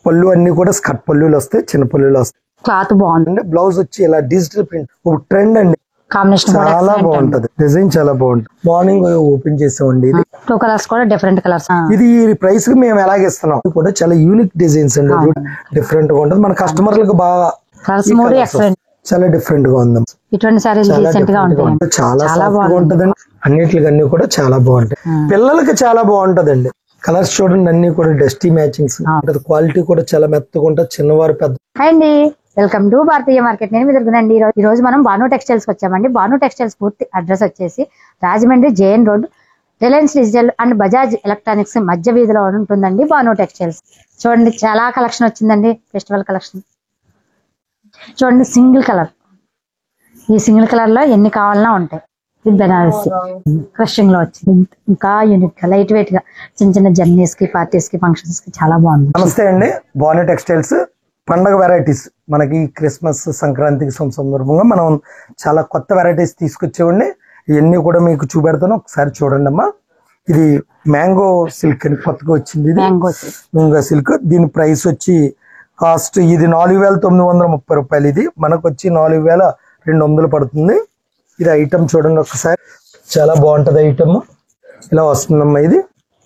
పళ్ళు అన్ని కూడా స్కర్ట్ పళ్ళులు వస్తాయి, చిన్న పళ్ళులు వస్తాయి. క్లాత్ బాగుంది. బ్లౌజ్ వచ్చి ఇలా డిజిటల్ ప్రింట్ ఒక ట్రెండ్ అండి, కాంబినేషన్ చాలా బాగుంటది. డిజైన్ చాలా బాగుంటుంది. మార్నింగ్ ఓపెన్ చేసామండి. ఇది 2 కలర్స్ కూడా డిఫరెంట్ కలర్స్. ఇది ప్రైస్ కి మేము ఎలాగ ఇస్తున్నాం కూడా చాలా యూనిక్ డిజైన్స్ అండి, డిఫరెంట్ గా ఉంటుంది. మన కస్టమర్లకు బాగా చాలా డిఫరెంట్ గా ఉంది. ఇటువంటి సారీస్ రీసెంట్ గా ఉంటాయి, చాలా బాగుంటదండి. అన్నిటికన్నీ కూడా చాలా బాగుంటాయి. పిల్లలకి చాలా బాగుంటదండి. కలర్స్ చూడండి, అన్ని కూడా డస్టీ మ్యాచింగ్స్. క్వాలిటీ కూడా చాలా మెత్తగా ఉంటుంది. చిన్నవారు పెద్ద. హాయ్ అండి, వెల్కమ్ టు భారతీయ మార్కెట్. నేను ఎదుర్కొనండి. ఈ రోజు మనం భాను టెక్స్టైల్స్ వచ్చామండి. భాను టెక్స్టైల్స్ పూర్తి అడ్రస్ వచ్చేసి Rajahmundry JN road, Reliance Digital and Bajaj Electronics మధ్య వీధిలో ఉంటుందండి భాను టెక్స్టైల్స్. చూడండి, చాలా కలెక్షన్ వచ్చిందండి. ఫెస్టివల్ కలెక్షన్ చూడండి. సింగిల్ కలర్, ఈ సింగిల్ కలర్ లో ఎన్ని కావాలన్నా ఉంటాయి. ఇది బెనారసి క్రషింగ్ లో వచ్చింది. ఇంకా యూనిక్ గా లైట్ వెయిట్ గా చిన్న చిన్న జర్నీస్ కి, పార్టీస్ కి, ఫంక్షన్స్ కి చాలా బాగుంది. నమస్తే అండి, భాను టెక్స్టైల్స్ పండగ వెరైటీస్. మనకి క్రిస్మస్, సంక్రాంతికి సందర్భంగా మనం చాలా కొత్త వెరైటీస్ తీసుకొచ్చేవండి. ఇవన్నీ కూడా మీకు చూపెడతాను, ఒకసారి చూడండి అమ్మా. ఇది మ్యాంగో సిల్క్ అని కొత్తగా వచ్చింది. ఇది మ్యాంగో సిల్క్. దీని ప్రైస్ వచ్చి కాస్ట్ ఇది 4,930 రూపాయలు. ఇది మనకు వచ్చి 4,200 పడుతుంది. ఇది ఐటమ్ చూడండి ఒకసారి, చాలా బాగుంటది ఐటమ్. ఇలా వస్తుందమ్మా. ఇది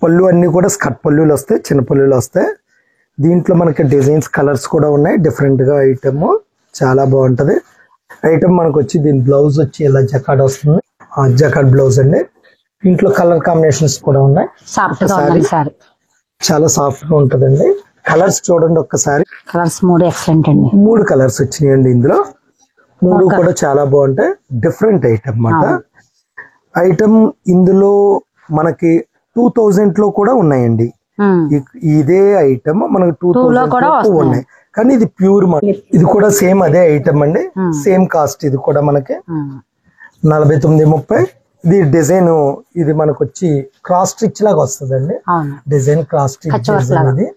పళ్ళు అన్ని కూడా స్కర్ట్ పళ్ళులు వస్తాయి, చిన్న పళ్ళులు వస్తాయి. దీంట్లో మనకి డిజైన్స్, కలర్స్ కూడా ఉన్నాయి. డిఫరెంట్ గా ఐటమ్ చాలా బాగుంటది ఐటమ్. మనకు వచ్చి దీని బ్లౌజ్ వచ్చి ఇలా జకాడ్ వస్తుంది, జకాడ్ బ్లౌజ్ అండి. దీంట్లో కలర్ కాంబినేషన్స్ కూడా ఉన్నాయి. చాలా సాఫ్ట్ గా ఉంటదండి. కలర్స్ చూడండి ఒక్కసారి. కలర్స్ 3 ఎక్సలెంట్ అండి. 3 కలర్స్ వచ్చినాయండి ఇందులో. 3 కూడా చాలా బాగుంటాయి. డిఫరెంట్ ఐటమ్ అన్నమాట. ఐటమ్ ఇందులో మనకి 2000 లో కూడా ఉన్నాయండి. ఇదే ఐటమ్ మనకి 2000 ఉన్నాయి, కానీ ఇది ప్యూర్. ఇది కూడా సేమ్ అదే ఐటమ్ అండి, సేమ్ కాస్ట్. ఇది కూడా మనకి 4930. ఇది డిజైన్, ఇది మనకు వచ్చి క్రాస్ స్టిచ్ లాగా వస్తుందండి. Design cross stitch design. ఇది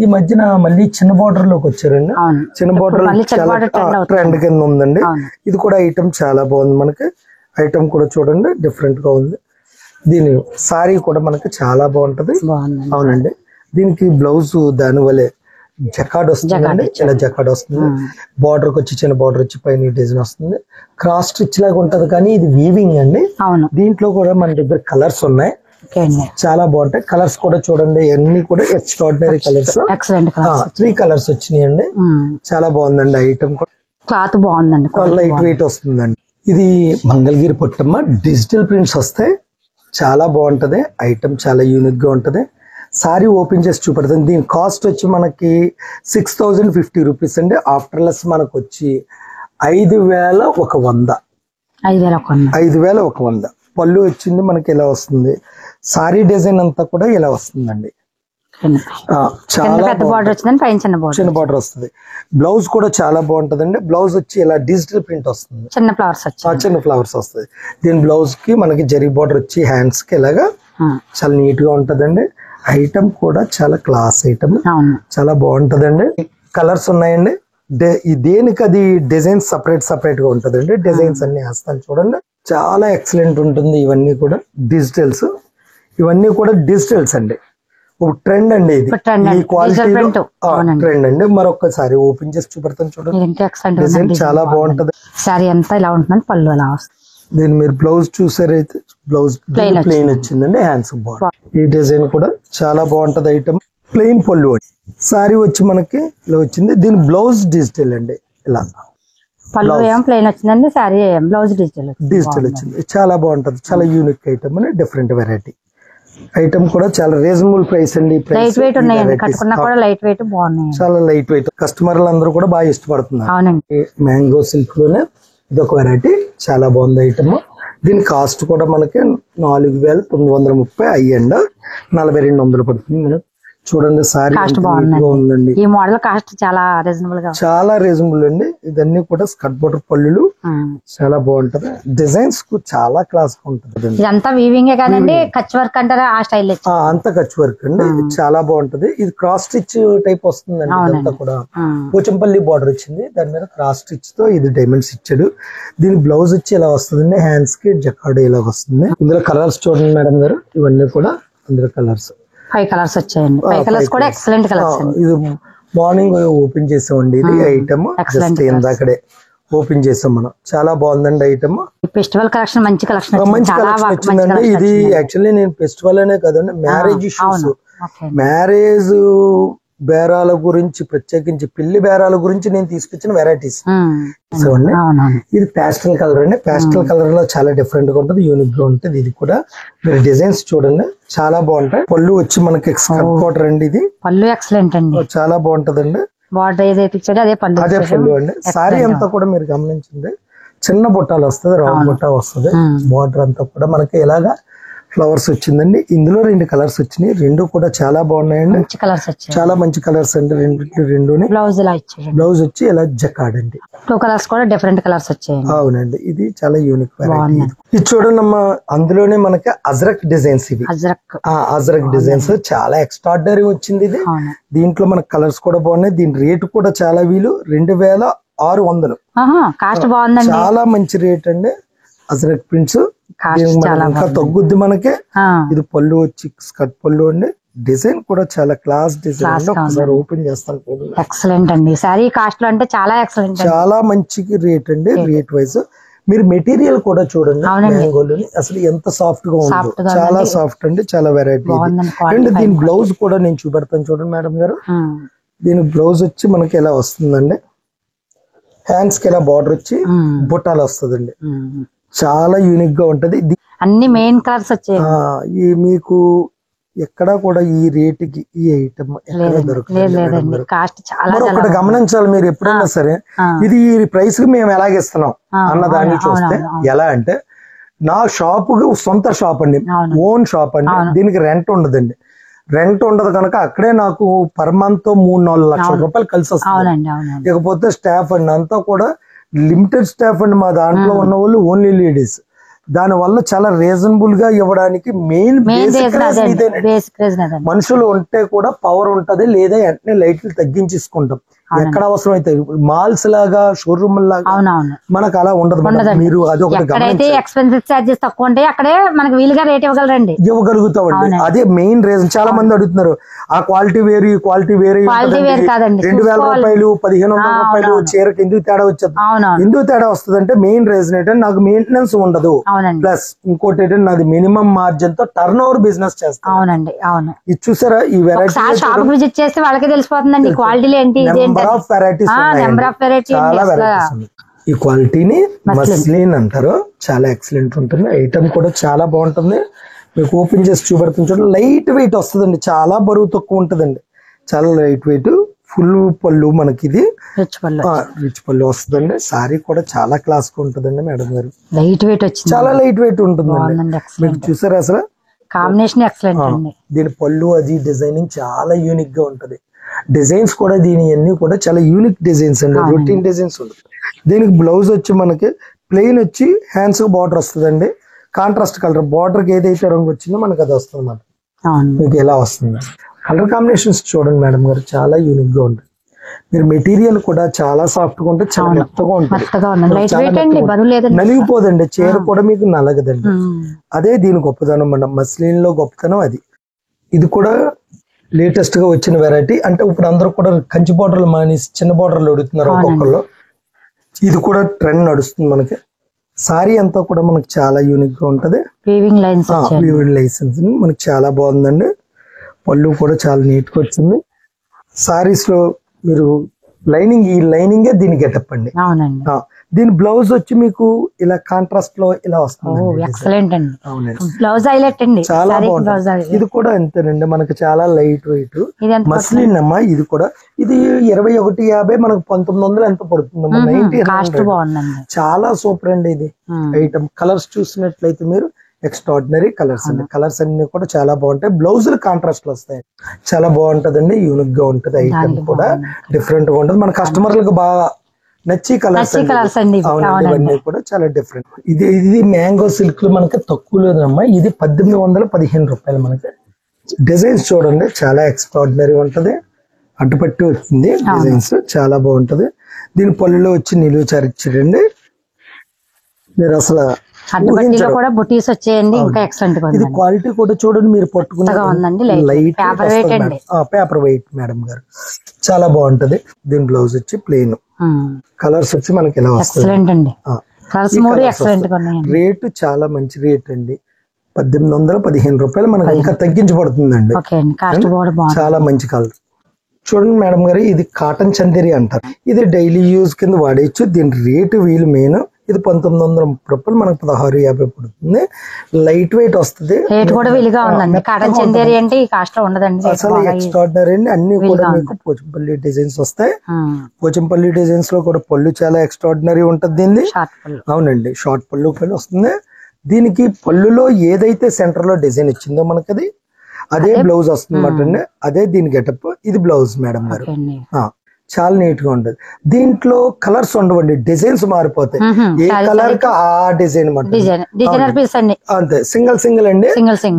ఈ మధ్యన మళ్ళీ చిన్న బార్డర్ లోకి వచ్చారండి. చిన్న బార్డర్ ట్రెండ్ కింద ఉందండి. ఇది కూడా ఐటమ్ చాలా బాగుంది. మనకి ఐటమ్ కూడా చూడండి, డిఫరెంట్ గా ఉంది. దీని సారీ కూడా మనకి చాలా బాగుంటది. అవునండి. దీనికి బ్లౌజ్ దాని వల్లే జకాడ్ వస్తుందండి, చిన్న జకాడ్ వస్తుంది. బార్డర్ వచ్చి చిన్న బార్డర్ వచ్చి పైన డిజైన్ వస్తుంది. క్రాస్ స్టిచ్ లాగా ఉంటది, కానీ ఇది వీవింగ్ అండి. దీంట్లో కూడా మన దగ్గర కలర్స్ ఉన్నాయి, చాలా బాగుంటాయి. కలర్స్ కూడా చూడండి, అన్ని కూడా ఎక్స్ట్రాడినరీ కలర్స్. 3 కలర్స్ వచ్చినాయండి. చాలా బాగుందండి ఐటమ్ కూడా. క్లాత్ బాగుందండి, లైట్ వెయిట్ వస్తుందండి. ఇది మంగళగిరి పట్టమ్మ డిజిటల్ ప్రింట్స్ వస్తాయి. చాలా బాగుంటది ఐటమ్, చాలా యూనిక్ గా ఉంటది. సారీ ఓపెన్ చేసి చూపెడతాను. దీని కాస్ట్ వచ్చి మనకి 6,050 రూపీస్ అండి. ఆఫ్టర్ లెస్ మనకు వచ్చి 5,100. 5,100. పళ్ళు వచ్చింది మనకి ఇలా వస్తుంది. సారీ డిజైన్ అంతా కూడా ఇలా వస్తుందండి. చాలా చిన్న బార్డర్ వస్తుంది. బ్లౌజ్ కూడా చాలా బాగుంటదండి. బ్లౌజ్ వచ్చి ఇలా డిజిటల్ ప్రింట్ వస్తుంది, చిన్న ఫ్లవర్స్ వస్తుంది. దీని బ్లౌజ్ కి మనకి జరీ బార్డర్ వచ్చి హ్యాండ్స్ కి ఇలాగా చాలా నీట్ గా ఉంటదండి. ఐటమ్ కూడా చాలా క్లాస్ ఐటమ్, చాలా బాగుంటదండి. కలర్స్ ఉన్నాయండి. దేనికి అది డిజైన్స్ సపరేట్ గా ఉంటదండి. డిజైన్స్ అన్ని వేస్తాను చూడండి, చాలా ఎక్సలెంట్ ఉంటుంది. ఇవన్నీ కూడా డిజిటల్స్, ఇవన్నీ కూడా డిజిటల్స్ అండి. ఒక ట్రెండ్ అండి ఇది. ఈ క్వాలిటీ ట్రెండ్ అండి. మరొకసారి ఓపెన్ చేసి చూపెడతాను చూడండి. డిజైన్ చాలా బాగుంటది. సారీ అంతా ఇలా ఉంటుంది, పళ్ళు అలా వస్తుంది. దీని మీరు బ్లౌజ్ చూసారైతే బ్లౌజ్ ప్లెయిన్ వచ్చిందండి. హ్యాండ్స్ బాగుంది. ఈ డిజైన్ కూడా చాలా బాగుంటది ఐటమ్. ప్లెయిన్ పళ్ళు సారీ వచ్చి మనకి ఇలా వచ్చింది. దీని బ్లౌజ్ డిజిటల్ అండి. ఇలా పళ్ళు ఏం ప్లెయిన్ వచ్చిందండి, సారీ బ్లౌజ్ డిజిటల్ వచ్చింది. చాలా బాగుంటది, చాలా యూనిక్ ఐటమ్ అండి. డిఫరెంట్ వెరైటీ ఐటమ్ కూడా చాలా రీజనబుల్ ప్రైస్ అండి. లైట్ వెయిట్ ఉన్నాయండి, కట్టుకున్నా కూడా లైట్ వెయిట్ బాగున్నాయి. చాలా లైట్ వెయిట్, కస్టమర్లు అందరూ కూడా బాగా ఇష్టపడుతున్నారు. అవునండి. మ్యాంగో సిల్క్ లోనే ఇది ఒక వెరైటీ, చాలా బాగుంది ఐటమ్. దీని కాస్ట్ కూడా మనకి 4,930 అయ్యండి. 4,200 పడుతుంది. చూడండి సారీ ఉందండి. ఈ మోడల్ కాస్ట్ చాలా రీజనబుల్ గా, చాలా రీజనబుల్ అండి. ఇదన్నీ కూడా స్కర్ట్ బోర్డర్ పళ్ళులు, చాలా బాగుంటది. డిజైన్స్ చాలా క్లాస్ గా ఉంటది. ఇదంతా వీవింగ్ కాదండి, కచ్ వర్క్ అంటారా ఆ స్టైల్. అంతా కచ్ వర్క్ అండి, చాలా బాగుంటది. ఇది క్రాస్ స్టిచ్ టైప్ వస్తుందండి. ఇదంతా కూడా పోచంపల్లి బార్డర్ వచ్చింది, దాని మీద క్రాస్ స్టిచ్ తో ఇది డైమండ్స్ ఇచ్చాడు. దీని బ్లౌజ్ వచ్చి ఇలా వస్తుందండి. హ్యాండ్స్ కి జకాడ్ ఇలా వస్తుంది. ఇందులో కలర్స్ చూడండి మేడం గారు, ఇవన్నీ కూడా ఇందులో కలర్స్ 5 కలర్స్ వచ్చాయండి. 5 కలర్స్ కూడా ఎక్సలెంట్ కలర్స్. ఇది మార్నింగ్ ఓపెన్ చేసామండి ఇది ఐటమ్. జస్ట్ ఇందాకడే ఓపెన్ చేసాం మనం. చాలా బాగుందండి ఐటమ్. ఫెస్టివల్ కలెక్షన్ మంచి కలెక్షన్ వచ్చిందండి. ఇది యాక్చువల్లీ నేను ఫెస్టివల్ అనే కదండి, మ్యారేజ్ ఇష్యూస్, మ్యారేజ్ బేరాల గురించి, ప్రత్యేకించి పెళ్లి బేరాల గురించి నేను తీసుకొచ్చిన వెరైటీస్. చూడండి ఇది ప్యాస్టల్ కలర్ అండి. ప్యాస్టల్ కలర్ లో చాలా డిఫరెంట్ గా ఉంటుంది, యూనిక్ గా ఉంటుంది. ఇది కూడా మీరు డిజైన్స్ చూడండి చాలా బాగుంటాయి. పళ్ళు వచ్చి మనకి స్కర్ట్ బార్డర్ అండి. ఇది పళ్ళు ఎక్సలెంట్ అండి, చాలా బాగుంటదండి. బార్డర్ ఏదైతే ఇచ్చాడో అదే పళ్ళు, అదే పళ్ళు అండి. సారీ అంతా కూడా మీరు గమనించండి, చిన్న బుట్టాలు వస్తుంది, రౌండ్ బుట్ట వస్తుంది. బార్డర్ అంతా కూడా మనకి ఇలాగా ఫ్లవర్స్ వచ్చిందండి. ఇందులో 2 కలర్స్ వచ్చినాయి, 2 కూడా చాలా బాగున్నాయండి. చాలా మంచి కలర్స్ అండి రెండుని. బ్లౌజ్ వచ్చి ఇలా జకాడ్ అండి. 2 కలర్స్ కూడా డిఫరెంట్ కలర్స్ వచ్చాయి. అవునండి, ఇది చాలా యూనిక్ వెరైటీ. ఇది చూడండి అమ్మా, అందులోనే మనకి అజ్రక్ డిజైన్స్. ఇవి అజ్రక్ డిజైన్స్ చాలా ఎక్స్ట్రాడినరీ వచ్చింది ఇది. దీంట్లో మనకి కలర్స్ కూడా బాగున్నాయి. దీని రేటు కూడా చాలా వీలు, 2600. కాస్ట్ బాగుందండి, చాలా మంచి రేట్ అండి. అజ్రక్ ప్రింట్స్ ఇంకా తగ్గుద్ది మనకి. ఇది పళ్ళు వచ్చి స్కర్ట్ పళ్ళు అండి. డిజైన్ కూడా చాలా క్లాస్ డిజైన్. ఒకసారి ఓపెన్ చేస్తాను. ఎక్సలెంట్ అండి. సారీ కాస్ట్ లో అంటే చాలా ఎక్సలెంట్, చాలా మంచి రేట్ అండి. రేట్ వైజ్ మీరు మెటీరియల్ కూడా చూడండి, మ్యాంగోలోని అసలు ఎంత సాఫ్ట్ గా ఉందో, చాలా సాఫ్ట్ అండి, చాలా వెరైటీ. అండ్ దీని బ్లౌజ్ కూడా నేను చూపెడతాను చూడండి మేడం గారు. దీని బ్లౌజ్ వచ్చి మనకి ఎలా వస్తుందండి, హ్యాండ్స్ కి ఎలా బార్డర్ వచ్చి బుట్టాలు వస్తుందండి. చాలా యూనిక్ గా ఉంటది. అన్ని మెయిన్ కలర్స్ వచ్చాయి. మీకు ఎక్కడా కూడా ఈ రేటుకి ఈ ఐటమ్ ఒకటి గమనించాలి మీరు ఎప్పుడైనా సరే, ఇది ఈ ప్రైస్ కి మేము ఎలాగిస్తున్నాం అన్న దాన్ని చూస్తే ఎలా అంటే, నా షాప్ సొంత షాప్ అండి, ఓన్ షాప్ అండి. దీనికి రెంట్ ఉండదండి. రెంట్ ఉండదు కనుక అక్కడే నాకు పర్ మంత్ 3-4 లక్షల రూపాయలు కలిసి వస్తుంది. ఇకపోతే స్టాఫ్ అండి అంతా కూడా లిమిటెడ్ స్టాఫ్ అండి. మా దాంట్లో ఉన్న వాళ్ళు ఓన్లీ లేడీస్. దాని వల్ల చాలా రీజనబుల్ గా ఇవ్వడానికి మెయిన్ మనుషులు ఉంటే కూడా పవర్ ఉంటది, లేదా వెంటనే లైట్లు తగ్గించేసుకుంటాం ఎక్కడ అవసరం అయితే. మాల్స్ లాగా షోరూమ్ లాగా మనకు అలా ఉండదు. మీరు అది ఒకటి ఎక్స్పెన్సివ్ చార్జెస్ తక్కువ ఉంటాయి, అక్కడే మనకి వీలుగా రేట్ ఇవ్వగలరండి, ఇవ్వగలుగుతామండి. అదే మెయిన్ రీజన్. చాలా మంది అడుగుతున్నారు ఆ క్వాలిటీ వేరు ఈ క్వాలిటీ వేరు, 2000 రూపాయలు 1500 రూపాయలు చీరకి ఎందుకు తేడా వచ్చేది. ఎందుకు తేడా వస్తుంది అంటే మెయిన్ రీజన్ ఏంటంటే నాకు మెయింటెనెన్స్ ఉండదు, ప్లస్ ఇంకోటి ఏంటంటే నాది మినిమం మార్జిన్ తో టర్న్ ఓవర్ బిజినెస్ చేస్తాను. అవునండి, అవును. ఇది చూసారా, ఈ వెరైటీ షాప్ విజిట్ చేస్తే వాళ్ళకి తెలిసిపోతుందండి క్వాలిటీలు ఏంటి. ఈ క్వాలిటీని మస్లిన్ అంటారు, చాలా ఎక్సలెంట్ ఉంటుంది. ఐటమ్ కూడా చాలా బాగుంటుంది. మీకు ఓపెన్ చేసి చూపెడుతుంది చూడండి. లైట్ వెయిట్ వస్తుందండి, చాలా బరువు తక్కువ ఉంటుందండి, చాలా లైట్ వెయిట్. ఫుల్ పళ్ళు మనకి ఇది రిచ్ పళ్ళు వస్తుందండి. సారీ కూడా చాలా క్లాస్ గా ఉంటుందండి మేడం గారు. లైట్ వెయిట్ వచ్చింది, చాలా లైట్ వెయిట్ ఉంటుంది. మీకు చూసారా అసలు కాంబినేషన్ ఎక్సలెంట్. దీని పళ్ళు అది డిజైనింగ్ చాలా యూనిక్ గా ఉంటది. డిజైన్స్ కూడా దీని అన్ని కూడా చాలా యూనిక్ డిజైన్స్ అండి, రొటీన్ డిజైన్స్ ఉంటుంది. దీనికి బ్లౌజ్ వచ్చి మనకి ప్లెయిన్ వచ్చి హ్యాండ్స్ బార్డర్ వస్తుందండి. కాంట్రాస్ట్ కలర్ బార్డర్ కి ఏదైతే రంగు వచ్చిందో మనకి అది వస్తుంది అన్నమాట. మీకు ఎలా వస్తుంది కలర్ కాంబినేషన్స్ చూడండి మేడం గారు, చాలా యూనిక్ గా ఉంటుంది. మీరు మెటీరియల్ కూడా చాలా సాఫ్ట్ గా ఉంటుంది, చాలా మెత్తగా ఉంటుంది, నలిగిపోదండి. చీర కూడా మీకు నలగదండి. అదే దీని గొప్పతనం మనం మస్లిన్ లో గొప్పతనం అది. ఇది కూడా లేటెస్ట్ గా వచ్చిన వెరైటీ. అంటే ఇప్పుడు అందరూ కూడా కంచి బోర్డర్లు మానేసి చిన్న బోర్డర్లు అడుగుతున్నారు ఒక్కొక్కళ్ళు. ఇది కూడా ట్రెండ్ నడుస్తుంది మనకి. సారీ అంతా కూడా మనకి చాలా యూనిక్ గా ఉంటది. వీవింగ్ లైన్స్ మనకి చాలా బాగుందండి. పళ్ళు కూడా చాలా నీట్ గా వచ్చింది. సారీస్ లో మీరు లైనింగ్, ఈ లైనింగే దీని గెటప్ అండి. దీని బ్లౌజ్ వచ్చి మీకు ఇలా కాంట్రాస్ట్ లో ఇలా వస్తుంది. చాలా బాగుంటుంది. ఇది కూడా అంతేనండి, మనకి చాలా లైట్ వెయిట్ మస్లిన్ అమ్మా. ఇది కూడా ఇది 2150 మనకు 1900 ఎంత పడుతుందమ్మా. 90 చాలా సూపర్ అండి ఇది ఐటమ్. కలర్స్ చూసినట్లయితే మీరు ఎక్స్ట్రాడినరీ కలర్స్ అండి. కలర్స్ అన్ని కూడా చాలా బాగుంటాయి. బ్లౌజులు కాంట్రాస్ట్ లో వస్తాయి, చాలా బాగుంటదండి. యూనిక్ గా ఉంటది. ఐటమ్ కూడా డిఫరెంట్ గా ఉంటుంది. మన కస్టమర్లకు బాగా నచ్చి కలర్స్ ఇవన్నీ కూడా చాలా డిఫరెంట్. ఇది మ్యాంగో సిల్క్ మనకి తక్కువ లేదమ్మా. ఇది 1815 రూపాయలు. మనకి డిజైన్స్ చూడండి చాలా ఎక్స్ట్రాడినరీ ఉంటది. అడ్డుపట్టి వచ్చింది డిజైన్స్, చాలా బాగుంటది. దీని పళ్ళులో వచ్చి నిలువు చారిచ్చాడండి. మీరు అసలు అడ్డపట్టిలో కూడా బుటీస్ వచ్చేయండి, ఇంకా ఎక్సలెంట్ గా ఇది క్వాలిటీ కూడా చూడండి, మీరు ఉందండి. లైట్ పేపర్ వెయిట్ అండి, పేపర్ వెయిట్ మేడం గారు, చాలా బాగుంటది. దీని బ్లౌజ్ వచ్చి ప్లెయిన్, కలర్స్ వచ్చి మనకి ఇలా వస్తుంది. ఎక్సలెంట్ అండి, కలర్స్ మూడు ఎక్సలెంట్ గా ఉన్నాయండి. రేటు చాలా మంచి రేట్ అండి, 1815 రూపాయలు మనకి ఇంకా తగ్గించబడుతుందండి. చాలా మంచి కలర్. చూడండి మేడం గారు, ఇది కాటన్ చందేరి అంటారు. ఇది డైలీ యూజ్ కింద వాడేయచ్చు. దీని రేటు వీలు మెయిన్. ఇది 1930 రూపాయలు, మనకు 1650 పడుతుంది. లైట్ వెయిట్ వస్తుంది. రేట్ కూడా వీలుగా ఉందండి. కాటన్ చందేరి అంటే ఈ కాస్ట్ లో ఉండదండి, అసలు ఎక్స్ట్రాడినరీ అండి. అన్ని కూడా మీకు పోచంపల్లి డిజైన్స్ వస్తాయి. పోచంపల్లి డిజైన్స్ లో కూడా పళ్ళు చాలా ఎక్స్ట్రాడినరీ ఉంటది దీన్ని. అవునండి, షార్ట్ పళ్ళు పళ్ళు వస్తుంది. దీనికి పళ్ళులో ఏదైతే సెంటర్ లో డిజైన్ ఇచ్చిందో మనకది అదే బ్లౌజ్ వస్తుంది అన్నమాట. అదే దీని గెటప్. ఇది బ్లౌజ్ మేడం గారు, చాలా నీట్ గా ఉంటది. దీంట్లో కలర్స్ ఉండవండి, డిజైన్స్ మారిపోతాయి. ఏ కలర్ కి ఆ డిజైన్ అంతే. సింగిల్ అండి,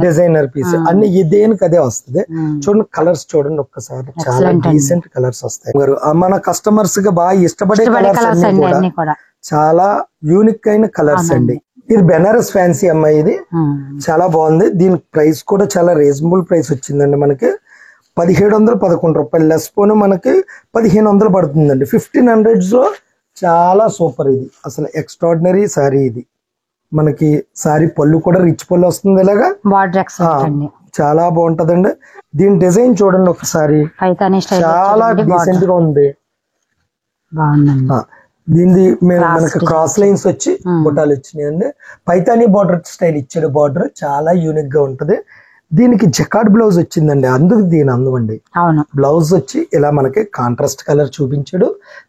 డిజైనర్ పీస్ అన్ని దేనికి అదే వస్తుంది. చూడండి కలర్స్ చూడండి ఒక్కసారి, చాలా డీసెంట్ కలర్స్ వస్తాయి. మన కస్టమర్స్ గా బాగా ఇష్టపడే కలర్స్ అన్ని కూడా చాలా యూనిక్ అయిన కలర్స్ అండి. ఇది బెనారస్ ఫ్యాన్సీ అమ్మాయి, ఇది చాలా బాగుంది. దీని ప్రైస్ కూడా చాలా రీజనబుల్ ప్రైస్ వచ్చిందండి. మనకి 1711 రూపాయలు లెస్ పోను మనకి 1500 పడుతుందండి. 1500 లో చాలా సూపర్. ఇది అసలు ఎక్స్ట్రాడినరీ సారీ. ఇది మనకి సారీ పళ్ళు కూడా రిచ్ పళ్ళు వస్తుంది. ఇలాగా చాలా బాగుంటదండి. దీని డిజైన్ చూడండి ఒకసారి, చాలా డీసెంట్ గా ఉంది. దీనిది మనకి క్రాస్ లైన్స్ వచ్చి బుట్టాలు వచ్చినాయండి. పైతానీ బార్డర్ స్టైల్ ఇచ్చాడు. బార్డర్ చాలా యూనిక్ గా ఉంటది. దీనికి జకార్డ్ బ్లౌజ్ వచ్చిందండి, అందుకు దీని అందమండి. బ్లౌజ్ వచ్చి ఇలా మనకి కాంట్రాస్ట్ కలర్ చూపించాడు.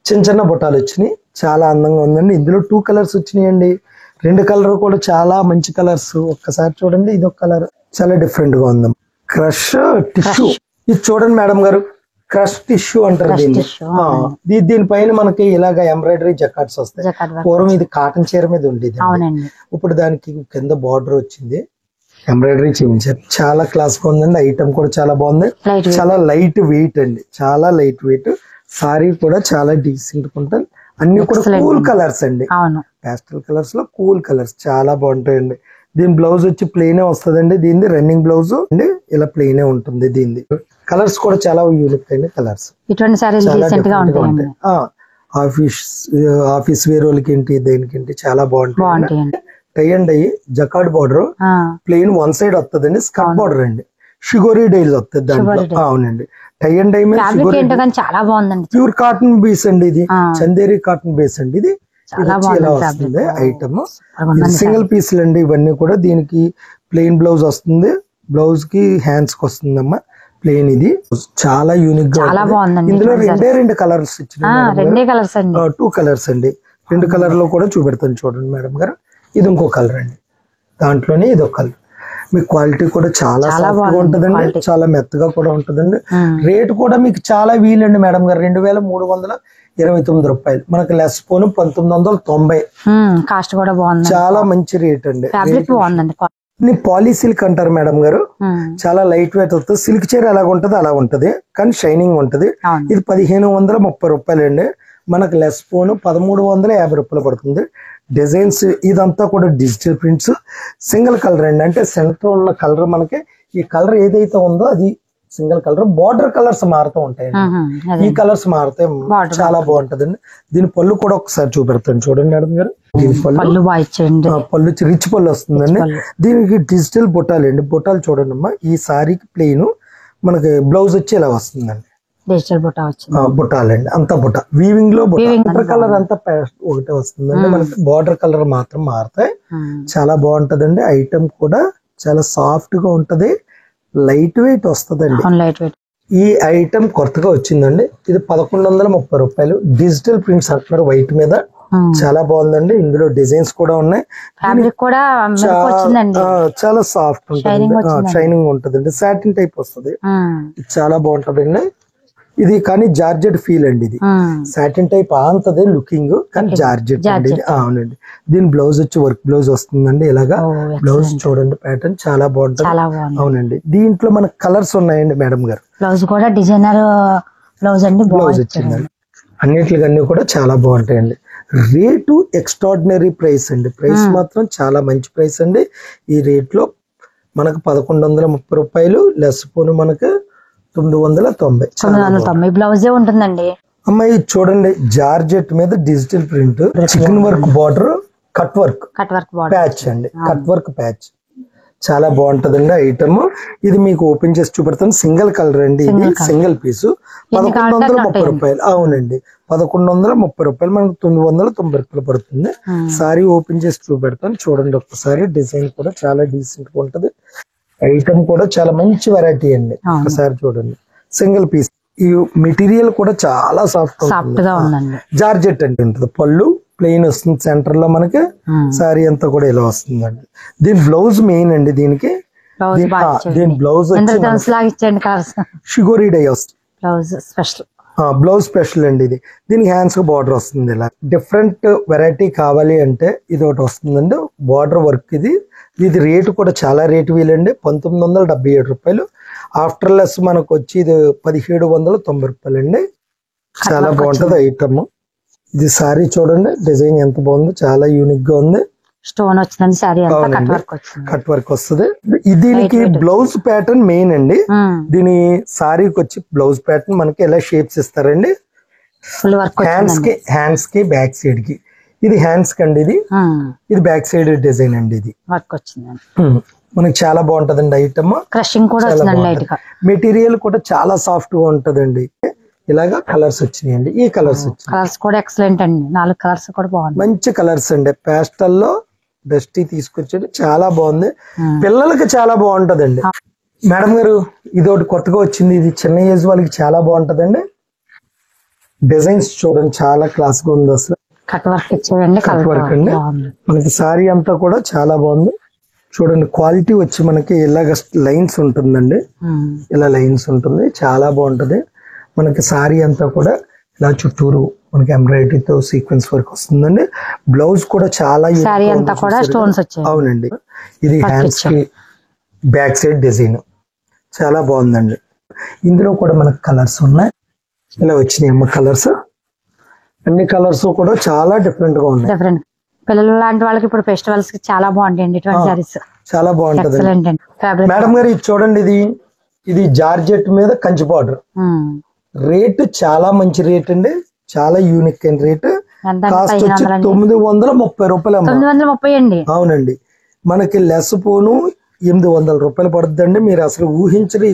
చిన్న బుట్టాలు వచ్చినాయి, చాలా అందంగా ఉందండి. ఇందులో 2 కలర్స్ వచ్చినాయండి. 2 కలర్ కూడా చాలా మంచి కలర్స్. ఒక్కసారి చూడండి, ఇది ఒక కలర్ చాలా డిఫరెంట్ గా ఉంది. క్రష్ టిష్యూ, ఇది చూడండి మేడం గారు, క్రష్ టిష్యూ అంటారు దీన్ని. దీనిపైన మనకి ఇలాగ ఎంబ్రాయిడరీ జకార్డ్స్ వస్తాయి. పూర్వం ఇది కాటన్ చీర మీద ఉండేది, ఇప్పుడు దానికి కింద బార్డర్ వచ్చింది, ఎంబ్రాయిడరీ చేయించారు. చాలా క్లాస్ గా ఉందండి. ఐటమ్ కూడా చాలా బాగుంది. చాలా లైట్ వెయిట్ అండి, చాలా లైట్ వెయిట్. సారీ కూడా చాలా డీసెంట్ ఉంటుంది. అన్ని కూడా కూల్ కలర్స్ అండి, పాస్టల్ కలర్స్ లో కూల్ కలర్స్ చాలా బాగుంటాయండి. దీని బ్లౌజ్ వచ్చి ప్లెయినే వస్తుందండి. దీనిది రన్నింగ్ బ్లౌజ్ అండి, ఇలా ప్లెయినే ఉంటుంది. దీనిది కలర్స్ కూడా చాలా యూనిక్ అయిన కలర్స్. ఆఫీస్ వేర్ వాళ్ళకి ఏంటి, దేనికేంటి చాలా బాగుంటాయి. Tie and dye jacquard border, plain one side వస్తుందండి. స్కర్ట్ బార్డర్ అండి, షిగోరీ డైల్ వస్తుంది దాంట్లో. అవునండి, టై అండ్ డై మీద చాలా బాగుందండి. ప్యూర్ కాటన్ బేస్ అండి, ఇది చందేరి కాటన్ బేస్ అండి. ఇది ఇలా వస్తుంది ఐటమ్. సింగిల్ పీసులు అండి ఇవన్నీ కూడా. దీనికి ప్లెయిన్ బ్లౌజ్ వస్తుంది, బ్లౌజ్ కి హ్యాండ్స్ కి వస్తుందమ్మా ప్లెయిన్. ఇది చాలా యూనిక్ గా ఇందులో 2 కలర్స్ ఇచ్చినాయి. 2 కలర్స్ అండి. 2 కలర్ లో కూడా చూపెడతాను చూడండి మేడం గారు. ఇది ఇంకో కలర్ అండి, దాంట్లోనే ఇది ఒక కలర్. మీ క్వాలిటీ కూడా చాలా సాఫ్ట్ గా ఉంటదండి, చాలా మెత్తగా కూడా ఉంటదండి. రేట్ కూడా మీకు చాలా వీలండి మేడం గారు. 2329 రూపాయలు, మనకి లెస్ పోను 1990. కాస్ట్ కూడా బాగుంది, చాలా మంచి రేట్ అండి. పాలీ సిల్క్ అంటారు మేడం గారు, చాలా లైట్ వెయిట్ వస్తుంది. సిల్క్ చీర ఎలాగ ఉంటది అలా ఉంటది, కానీ షైనింగ్ ఉంటది. ఇది 1530 రూపాయలు అండి. మనకు లెస్ పోను 1350 రూపాయలు పడుతుంది. డిజైన్స్ ఇదంతా కూడా డిజిటల్ ప్రింట్స్, సింగిల్ కలర్ అండి. అంటే సెంటర్ ఉన్న కలర్ మనకి ఈ కలర్ ఏదైతే ఉందో అది సింగిల్ కలర్. బార్డర్ కలర్స్ మారుతూ ఉంటాయండి, ఈ కలర్స్ మారుతాయి. చాలా బాగుంటదండి. దీని పళ్ళు కూడా ఒకసారి చూపెడతాను చూడండి మేడం గారు. దీని పళ్ళు రిచ్ పళ్ళు వస్తుందండి. దీనికి డిజిటల్ బుట్టాలు అండి. బుట్టాలు చూడండి అమ్మా. ఈ సారీకి ప్లెయిన్, మనకి బ్లౌజ్ వచ్చి ఇలా వస్తుందండి. బుట్టాలండి, అంతా బుట్ట వీవింగ్ లో. బుట్ట కలర్ అంతా ఒకటే వస్తుందండి. మనకి బార్డర్ కలర్ మాత్రం మారుతాయి. చాలా బాగుంటదండి. ఐటమ్ కూడా చాలా సాఫ్ట్ గా ఉంటది, లైట్ వెయిట్ వస్తుందండి. ఈ ఐటమ్ కొత్తగా వచ్చిందండి. ఇది 1130 రూపాయలు. డిజిటల్ ప్రింట్స్ అంటున్నారు వైట్ మీద, చాలా బాగుందండి. ఇందులో డిజైన్స్ కూడా ఉన్నాయి. చాలా సాఫ్ట్ ఉంటుంది, షైనింగ్ ఉంటదండి. సాటిన్ టైప్ వస్తుంది, చాలా బాగుంటదండి. ఇది కానీ జార్జెట్ ఫీల్ అండి. ఇది సాటిన్ టైప్ అంతదే లుకింగ్, కానీ జార్జెట్ అండి ఇది. అవునండి. దీని బ్లౌజ్ వచ్చి వర్క్ బ్లౌజ్ వస్తుందండి. ఇలాగా బ్లౌజ్ చూడండి, ప్యాటర్న్ చాలా బాగుంటుంది. అవునండి. దీంట్లో మనకు కలర్స్ ఉన్నాయండి మేడం గారు. బ్లౌజ్ కూడా డిజైనర్ బ్లౌజ్ అండి, బ్లౌజ్ వచ్చిందండి. అన్నిటికన్నీ కూడా చాలా బాగుంటాయండి. రేటు ఎక్స్ట్రాడినరీ ప్రైస్ అండి. ప్రైస్ మాత్రం చాలా మంచి ప్రైస్ అండి. ఈ రేట్ లో మనకు 1130 రూపాయలు, లెస్ పోను మనకు 990. బ్లౌజే ఉంటుందండి. అమ్మాయి చూడండి, జార్జెట్ మీద digital print, chicken work border, cut work patch అండి. కట్ వర్క్ ప్యాచ్ చాలా బాగుంటదండి ఐటమ్. ఇది మీకు ఓపెన్ చేసి చూపెడతాను. సింగిల్ కలర్ అండి. ఇది సింగిల్ పీస్ 1130 రూపాయలు. అవునండి, 1130 రూపాయలు. మనకు 990 రూపాయలు పడుతుంది. సారీ ఓపెన్ చేసి చూపెడతాను. చూడండి ఒక్కసారి. డిజైన్ కూడా చాలా డీసెంట్ గా ఉంటది. ఐటమ్ కూడా చాలా మంచి వెరైటీ అండి. ఒకసారి చూడండి. Single piece. ఈ మెటీరియల్ కూడా చాలా సాఫ్ట్ గా ఉందండి. జార్జెట్ అంటే ఉంటుంది. పళ్ళు ప్లెయిన్ వస్తుంది. సెంటర్ లో మనకి సారీ అంతా కూడా ఇలా వస్తుందండి. దీని బ్లౌజ్ మెయిన్ అండి. దీనికి దీని బ్లౌజ్ షిగోరీ డై వస్తుంది. బ్లౌజ్ స్పెషల్ అండి. ఇది దీనికి హ్యాండ్స్ కి బార్డర్ వస్తుంది. ఇలా డిఫరెంట్ వెరైటీ కావాలి అంటే ఇది ఒకటి వస్తుందండి. బార్డర్ వర్క్ ఇది. ఇది రేటు కూడా చాలా రేటు వీలండి. 1977 రూపాయలు. ఆఫ్టర్ లెస్ మనకు వచ్చి ఇది 1790 రూపాయలు అండి. చాలా బాగుంటది ఐటమ్. ఇది సారీ చూడండి, డిజైన్ ఎంత బాగుందో, చాలా యూనిక్ గా ఉంది. స్టోన్ వచ్చింది సారీ, కట్ వర్క్ వస్తుంది. దీనికి బ్లౌజ్ ప్యాటర్న్ మెయిన్ అండి. దీని సారీకి వచ్చి బ్లౌజ్ ప్యాటర్న్ మనకి ఎలా షేప్స్ ఇస్తారండి. హ్యాండ్స్ కి బ్యాక్ సైడ్ కి. ఇది హ్యాండ్స్ కి అండి. ఇది బ్యాక్ సైడ్ డిజైన్ అండి. ఇది మనకి చాలా బాగుంటదండి ఐటమ్. మెటీరియల్ కూడా చాలా సాఫ్ట్ గా ఉంటదండి. ఇలాగా కలర్స్ వచ్చినాయండి. ఈ కలర్స్ కూడా ఎక్సలెంట్ అండి. 4 కలర్స్ కూడా బాగుంది. మంచి కలర్స్ అండి. పేస్టల్ లో డస్టీ తీసుకొచ్చాడు. చాలా బాగుంది. పిల్లలకి చాలా బాగుంటదండి. మేడం గారు, ఇది ఒకటి కొత్తగా వచ్చింది. ఇది చిన్న ఏజ్ వాళ్ళకి చాలా బాగుంటదండి. డిజైన్స్ చూడండి, చాలా క్లాస్ గా ఉంది. అసలు కట్ వర్క్ ఇచ్చేయండి. కట్ వర్క్ అండి. మనకి సారీ అంతా కూడా చాలా బాగుంది. చూడండి, క్వాలిటీ వచ్చి మనకి ఇలాగ లైన్స్ ఉంటుందండి. ఇలా లైన్స్ ఉంటుంది. చాలా బాగుంటది. మనకి సారీ అంతా కూడా ఇలా చుట్టూరు మనకి ఎంబ్రాయిడరీతో సీక్వెన్స్ వర్క్ వస్తుందండి. బ్లౌజ్ కూడా చాలా అవునండి. ఇది హ్యాండ్స్ కి బ్యాక్ సైడ్ డిజైన్ చాలా బాగుందండి. ఇందులో కూడా మనకి కలర్స్ ఉన్నాయి. ఇలా వచ్చినాయి అమ్మ కలర్స్. అన్ని కలర్స్ కూడా చాలా డిఫరెంట్ గా ఉన్నాయి. పిల్లలు లాంటి వాళ్ళకి ఇప్పుడు ఫెస్టివల్స్ కి చాలా బాగుంటాయండి. చాలా బాగుంటది మేడం గారు. ఇది చూడండి, ఇది జార్జెట్ మీద కంచి బార్డర్. రేటు చాలా మంచి రేట్ అండి. చాలా యూనిక్ అయిన రేటు. కాస్ట్ వచ్చి 930 రూపాయలు. 930 అండి. అవునండి. మనకి లెస్ పోను 800 రూపాయలు పడుతుందండి. మీరు అసలు ఊహించరు.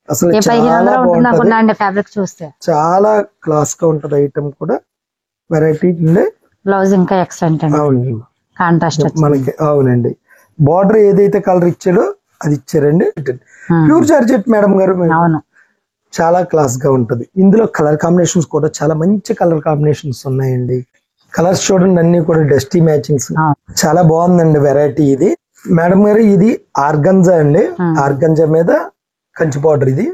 అసలు చాలా క్లాస్ గా ఉంటది ఐటమ్ కూడా. వెరైటీ బ్లౌజ్ ఇంకా ఎక్సలెంట్ అండి. కాంట్రాస్ట్ మనకి. అవునండి. బార్డర్ ఏదైతే కలర్ ఇచ్చాడో అది ఇచ్చారండి. ప్యూర్ జార్జెట్ మేడం గారు. అవును, చాలా క్లాస్ గా ఉంటది. ఇందులో కలర్ కాంబినేషన్స్ కూడా చాలా మంచి కలర్ కాంబినేషన్స్ ఉన్నాయండి. కలర్స్ చూడండి, అన్ని కూడా డస్టీ మ్యాచింగ్స్. చాలా బాగుందండి వెరైటీ ఇది. మేడం గారు, ఇది ఆర్గంజా అండి. ఆర్గంజా మీద కంచి బార్డర్. ఇది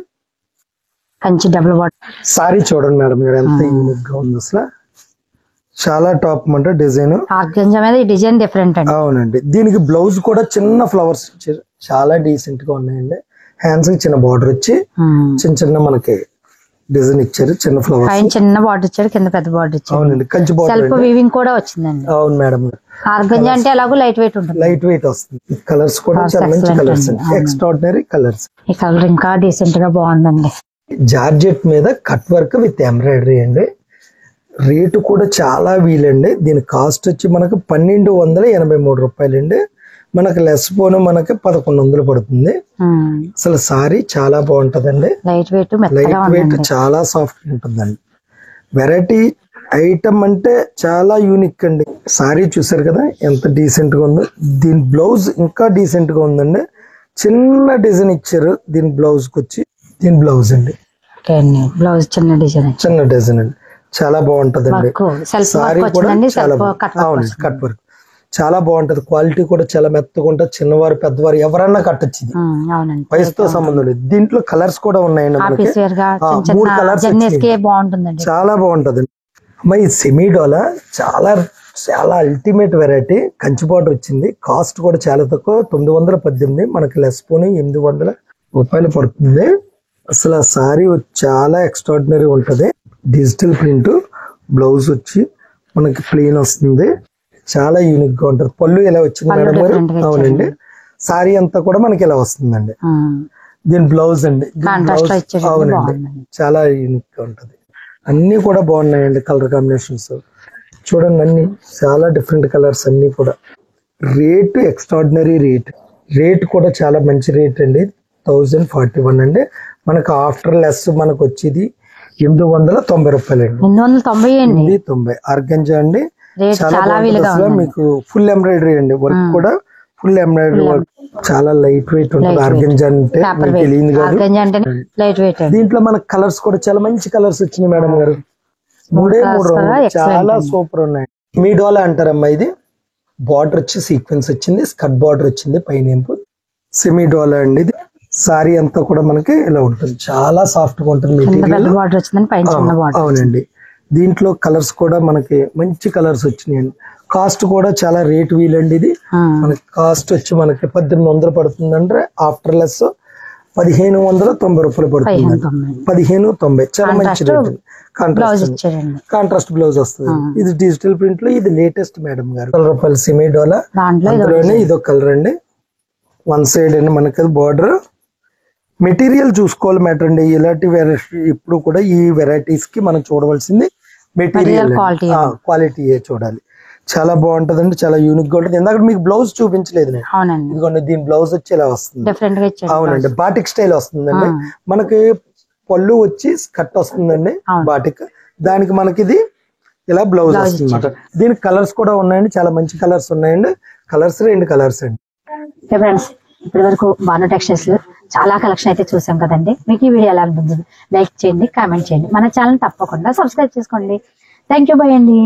కంచి డబుల్ బార్డర్. సారీ చూడండి మేడం గారు, ఎంత యూనిక్ గా ఉంది. అసలు చాలా టాప్ అంటే డిజైన్. ఆర్గంజా మీద ఈ డిజైన్ డిఫరెంట్ అండి. అవునండి. దీనికి బ్లౌజ్ కూడా చిన్న ఫ్లవర్స్ ఇచ్చారు. చాలా డీసెంట్ గా ఉన్నాయండి. హ్యాండ్స్ కి చిన్న బార్డర్ వచ్చి చిన్న చిన్న మనకి డిజైన్ ఇచ్చారు. చిన్న ఫ్లవర్స్, చిన్న బార్డర్ ఇచ్చారు, కింద పెద్ద బార్డర్ ఇచ్చారు. అవునండి. కంచి బార్డర్. సెల్ఫ్ వీవింగ్ కూడా వచ్చిందండి. అవును మేడం. ఆర్గంజా అంటే ఎలాగో లైట్ వెయిట్ ఉంటుంది. లైట్ వెయిట్ వస్తుంది. కలర్స్ కూడా చాలా మంచి కలర్స్. Extraordinary colours. ఈ కలర్ ఇంకా డీసెంట్ గా బాగుందండి. జార్జెట్ మీద కట్ వర్క్ విత్ ఎంబ్రాయిడరీ అండి. రేటు కూడా చాలా వీలండి. దీని కాస్ట్ వచ్చి మనకు 1283 రూపాయలు అండి. మనకు లెస్ పోను మనకి 1100 పడుతుంది. అసలు సారీ చాలా బాగుంటదండి. లైట్ వెయిట్ చాలా సాఫ్ట్ ఉంటుందండి. వెరైటీ ఐటమ్ అంటే చాలా యూనిక్ అండి. సారీ చూసారు కదా ఎంత డీసెంట్ గా ఉందో. దీని బ్లౌజ్ ఇంకా డీసెంట్ గా ఉందండి. చిన్న డిజైన్ ఇచ్చారు దీని బ్లౌజ్ కి వచ్చి. దీని బ్లౌజ్ అండి. బ్లౌజ్ చిన్న డిజైన్ అండి. చాలా బాగుంటదండి. సారీ కూడా చాలా అవునండి. కట్ వర్క్ చాలా బాగుంటది. క్వాలిటీ కూడా చాలా మెత్తగా ఉంటుంది. చిన్నవారు పెద్దవారు ఎవరన్నా కట్టచ్చు. వయసుతో సంబంధం లేదు. దీంట్లో కలర్స్ కూడా ఉన్నాయండి. మనకి 3 కలర్స్. చాలా బాగుంటది. ఈ సెమీ డోలా చాలా చాలా అల్టిమేట్ వెరైటీ. కంచి బార్డర్ వచ్చింది. కాస్ట్ కూడా చాలా తక్కువ, 918. మనకి లెస్ పోనీ 800 రూపాయలు పడుతుంది. అసలు ఆ సారీ చాలా ఎక్స్ట్రాడినరీ ఉంటది. Digital print. బ్లౌజ్ వచ్చి మనకి ప్లెయిన్ వస్తుంది, చాలా యూనిక్ గా ఉంటుంది. పళ్ళు ఇలా వచ్చింది మేడం గారు. అవునండి, సారీ అంతా కూడా మనకి ఇలా వస్తుందండి. దీని బ్లౌజ్ అండి, అవునండి, చాలా యూనిక్ గా ఉంటది. అన్ని కూడా బాగున్నాయండి కలర్ కాంబినేషన్స్. చూడండి అన్ని చాలా డిఫరెంట్ కలర్స్ అన్ని కూడా. రేట్ ఎక్స్ట్రాడినరీ రేట్ కూడా చాలా మంచి రేట్ అండి. 1041 అండి. మనకు ఆఫ్టర్ లెస్ మనకు వచ్చేది 890 రూపాయలు అండి. 890 ఆర్గంజా అండి. చాలా మీకు ఫుల్ ఎంబ్రాయిడరీ అండి, వర్క్ కూడా ఫుల్ ఎంబ్రాయిడరీ వర్క్. చాలా లైట్ వెయిట్ ఉంటుంది ఆర్గంజా అంటే, తెలియదు కాదు. దీంట్లో మనకు కలర్స్ కూడా చాలా మంచి కలర్స్ వచ్చినాయి మేడం గారు. 3 చాలా సూపర్ ఉన్నాయి. మీ డోలా అంటారమ్మా. ఇది బార్డర్ వచ్చి సీక్వెన్స్ వచ్చింది, స్కర్ట్ బార్డర్ వచ్చింది, పైన సెమీ డోలా అండి. ఇది సారీ అంతా కూడా మనకి ఇలా ఉంటుంది, చాలా సాఫ్ట్ గా ఉంటుంది మెటీరియల్. అవునండి, దీంట్లో కలర్స్ కూడా మనకి మంచి కలర్స్ వచ్చినాయండి. కాస్ట్ కూడా చాలా రేట్ వీలండి. ఇది మనకి కాస్ట్ వచ్చి మనకి 1800 పడుతుందంటే ఆఫ్టర్ లెస్ 1590 రూపాయలు పడుతుంది. 1590 చాలా మంచి రేట్. కాంట్రాస్ట్ బ్లౌజ్ వస్తుంది. ఇది డిజిటల్ ప్రింట్ లో ఇది లేటెస్ట్ మేడం గారు. రూపాయలు సెమీ డోలా, అందులోనే ఇదొక కలర్ అండి. వన్ సైడ్ అండి మనకి బార్డర్. మెటీరియల్ చూసుకోవాలి మ్యాటర్ అండి. ఇలాంటి వెరైటీ ఇప్పుడు కూడా ఈ వెరైటీస్ కి మనం చూడవలసింది మెటీరియల్ క్వాలిటీ చూడాలి. చాలా బాగుంటదండి, చాలా యూనిక్ గా ఉంటుంది. ఎందుకంటే మీకు బ్లౌజ్ చూపించలేదు నేను. ఇదిగోండి దీని బ్లౌజ్ వచ్చి ఇలా వస్తుంది. అవునండి, బాటిక్ స్టైల్ వస్తుందండి. మనకి పళ్ళు వచ్చి స్కర్ట్ వస్తుందండి బాటిక్. దానికి మనకి ఇది ఇలా బ్లౌజ్ వస్తుంది అన్నమాట. దీనికి కలర్స్ కూడా ఉన్నాయండి, చాలా మంచి కలర్స్ ఉన్నాయండి. కలర్స్ 2 కలర్స్ అండి. ఫ్రెండ్స్, ఇప్పటి వరకు బాను టెక్స్టైల్స్ చాలా కలెక్షన్ అయితే చూసాం కదండి. మీకు ఈ వీడియో ఎలా ఉంటుంది లైక్ చేయండి, కామెంట్ చేయండి, మన ఛానల్ తప్పకుండా సబ్స్క్రైబ్ చేసుకోండి. థ్యాంక్ యూ, బై అండి.